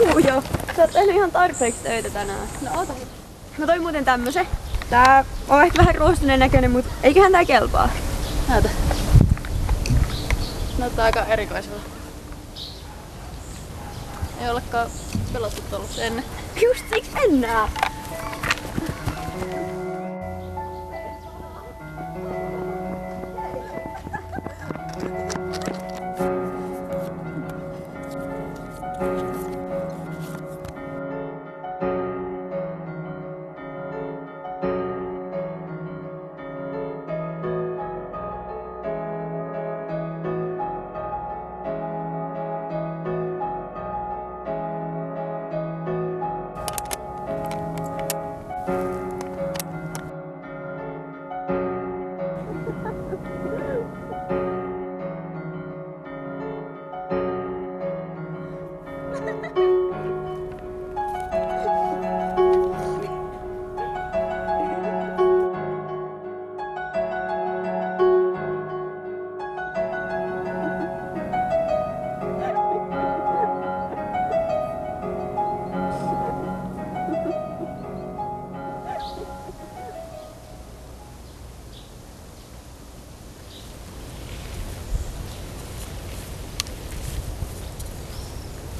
Juu joo. Sä oot tehnyt ihan tarpeeksi töitä tänään. No ota. Mä toin muuten tämmösen. Tää on ehkä vähän ruostuneen näköinen, mut eiköhän tää kelpaa. Näytä. Näyttää aika erikoisella. Ei olekaan pelattu tuollaista ennen. Just siksi mennään.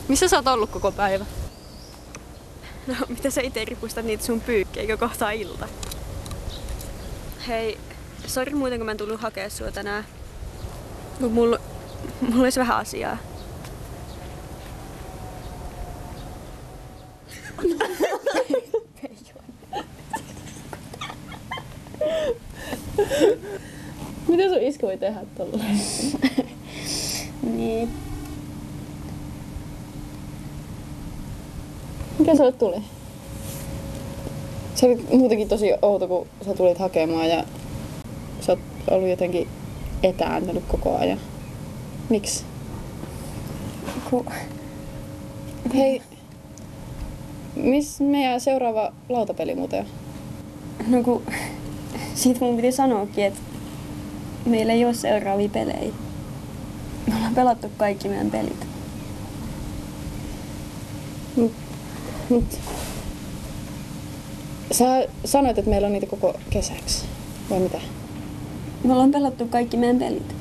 Missä sä oot ollut koko päivä? No, mitä sä ite ripustat niitä sun pyykkejä, eikö kohtaa ilta? Hei, sori muuten kun mä en tullut hakea sua tänään. Mut mulla olisi vähän asiaa. Mitä sun iskä voi tehdä tolleen? Niin. Mikä sulle tuli? Se oli muutenkin tosi outo, kun sä tulit hakemaan ja sä oot ollut jotenkin etääntynyt koko ajan. Miksi? Hei, missä meidän seuraava lautapeli muuten on? No kun siitä mun piti sanoakin, että meillä ei ole seuraavia pelejä. Me ollaan pelattu kaikki meidän pelit. Mut sä sanoit, että meillä on niitä koko kesäksi, vai mitä? Me ollaan pelattu kaikki meidän pelit.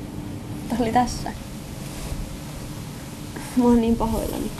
Tää oli tässä. Mä oon niin pahoillani.